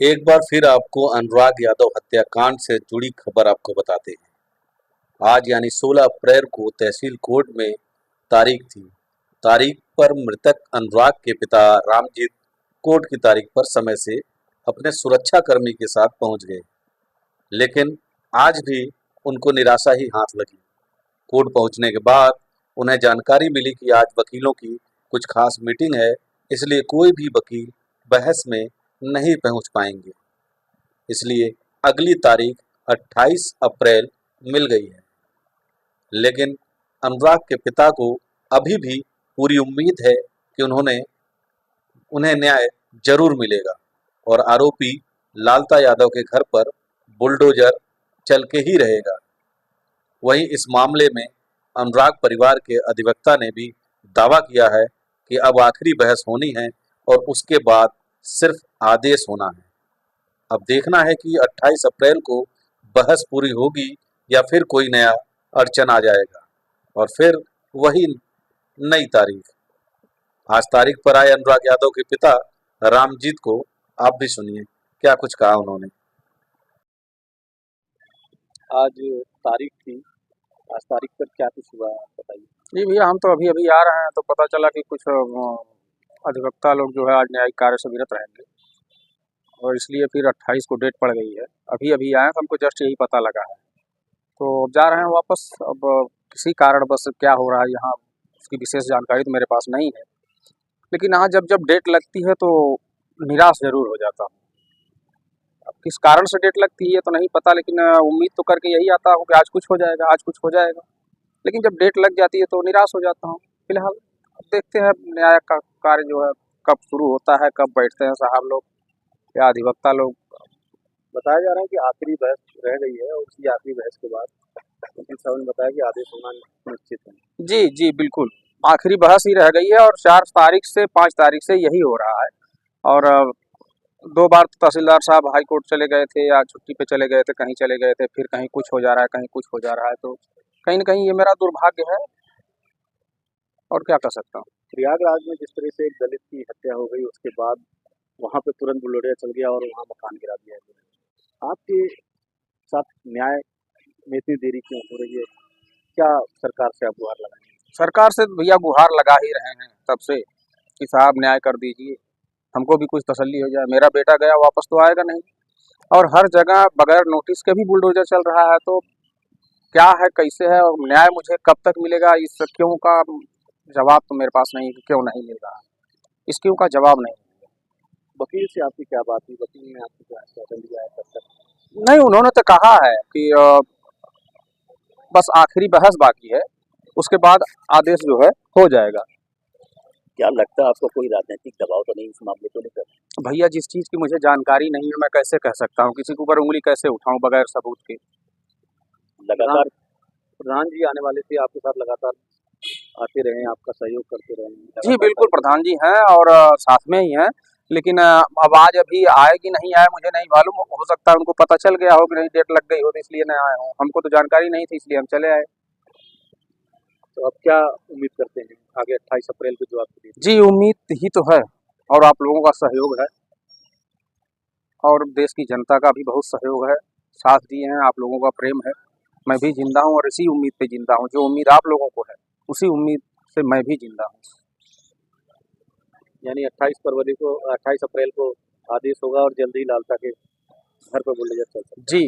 एक बार फिर आपको अनुराग यादव हत्याकांड से जुड़ी खबर आपको बताते हैं। आज यानी 16 अप्रैल को तहसील कोर्ट में तारीख थी। तारीख पर मृतक अनुराग के पिता रामजीत कोर्ट की तारीख पर समय से अपने सुरक्षा कर्मी के साथ पहुंच गए, लेकिन आज भी उनको निराशा ही हाथ लगी। कोर्ट पहुंचने के बाद उन्हें जानकारी मिली कि आज वकीलों की कुछ खास मीटिंग है, इसलिए कोई भी वकील बहस में नहीं पहुंच पाएंगे। इसलिए अगली तारीख 28 अप्रैल मिल गई है, लेकिन अनुराग के पिता को अभी भी पूरी उम्मीद है कि उन्हें न्याय जरूर मिलेगा और आरोपी लालता यादव के घर पर बुलडोजर चल के ही रहेगा। वहीं इस मामले में अनुराग परिवार के अधिवक्ता ने भी दावा किया है कि अब आखिरी बहस होनी है और उसके बाद सिर्फ आदेश होना है। अब देखना है कि 28 अप्रैल को बहस पूरी होगी या फिर कोई नया अड़चन आ जाएगा और फिर वही नई तारीख। आज तारीख पर आए अनुराग यादव के पिता रामजीत को आप भी सुनिए क्या कुछ कहा उन्होंने। आज तारीख थी, आज तारीख पर क्या कुछ हुआ बताइए। जी भैया, हम तो अभी अभी आ रहे हैं तो पता चला कि कुछ अधिवक्ता लोग जो है आज न्यायिक कार्य से विरत रहेंगे और इसलिए फिर 28 को डेट पड़ गई है। अभी अभी आए तो हमको जस्ट यही पता लगा है, तो अब जा रहे हैं वापस। अब किसी कारण बस क्या हो रहा है यहाँ उसकी विशेष जानकारी तो मेरे पास नहीं है, लेकिन हाँ जब जब डेट लगती है तो निराश ज़रूर हो जाता हूँ। अब किस कारण से डेट लगती है तो नहीं पता, लेकिन उम्मीद तो करके यही आता हूँ कि आज कुछ हो जाएगा, आज कुछ हो जाएगा। लेकिन जब डेट लग जाती है तो निराश हो जाता हूँ। फिलहाल अब देखते हैं न्याय का कार्य जो है कब शुरू होता है, कब बैठते हैं साहब लोग या अधिवक्ता लोग। बताया जा रहा है कि आखिरी बहस रह गई है और उसी आखिरी बहस के बाद वकील साहब ने बताया कि आदेश होना निश्चित है। जी जी बिल्कुल, आखिरी बहस ही रह गई है और 4 तारीख से 5 तारीख से यही हो रहा है। और 2 बार तो तहसीलदार साहब हाई कोर्ट चले गए थे या छुट्टी पे चले गए थे, कहीं चले गए थे, फिर कहीं कुछ हो जा रहा है, कहीं कुछ हो जा रहा है। तो कहीं न कहीं ये मेरा दुर्भाग्य है और क्या कर सकता हूँ। प्रयागराज में जिस तरह से एक दलित की हत्या हो गई उसके बाद वहां पे तुरंत बुलडोजर चल गया और वहां मकान गिरा दिया गया। आपके साथ न्याय में इतनी देरी क्यों हो रही है? क्या सरकार से आप गुहार लगाएंगे? सरकार से भैया गुहार लगा ही रहे हैं तब से कि साहब न्याय कर दीजिए, हमको भी कुछ तसल्ली हो जाए। मेरा बेटा गया वापस तो आएगा नहीं, और हर जगह बगैर नोटिस के भी बुलडोजर चल रहा है। तो क्या है, कैसे है और न्याय मुझे कब तक मिलेगा, इस क्यों का जवाब तो मेरे पास नहीं, क्यों नहीं मिल रहा है, इस क्यों का जवाब नहीं। वकील से आपकी क्या बात हुई? वकील ने आपको क्या आश्वासन दिया है तब तक? नहीं, उन्होंने तो कहा है कि बस आखिरी बहस बाकी है, उसके बाद आदेश जो है हो जाएगा। क्या लगता है आपको कोई राजनीतिक दबाव तो नहीं इस मामले को लेकर? भैया जिस चीज़ की मुझे जानकारी नहीं है मैं कैसे कह सकता हूँ, किसी के ऊपर उंगली कैसे उठाऊं बगैर सबूत के। लगातार प्रधान जी आने वाले थे आपके साथ, लगातार आते रहे, आपका सहयोग करते रहे। जी बिल्कुल, प्रधान जी हैं और साथ में ही हैं, लेकिन अब आज अभी आए कि नहीं आए मुझे नहीं मालूम। हो सकता है उनको पता चल गया हो कि नहीं डेट लग गई हो तो इसलिए नहीं आए हों, हमको तो जानकारी नहीं थी इसलिए हम चले आए। तो अब क्या उम्मीद करते हैं आगे 28 अप्रैल को जो आपकी डेट? जी उम्मीद ही तो है, और आप लोगों का सहयोग है और देश की जनता का भी बहुत सहयोग है, साथ दिए हैं, आप लोगों का प्रेम है। मैं भी जिंदा हूँ और इसी उम्मीद पे जिंदा हूँ, जो उम्मीद आप लोगों को है उसी उम्मीद से मैं भी जिंदा हूँ। यानी 28 अप्रैल को आदेश होगा और जल्दी ही लालता के घर पर बुलडोजर चल सकता है। जी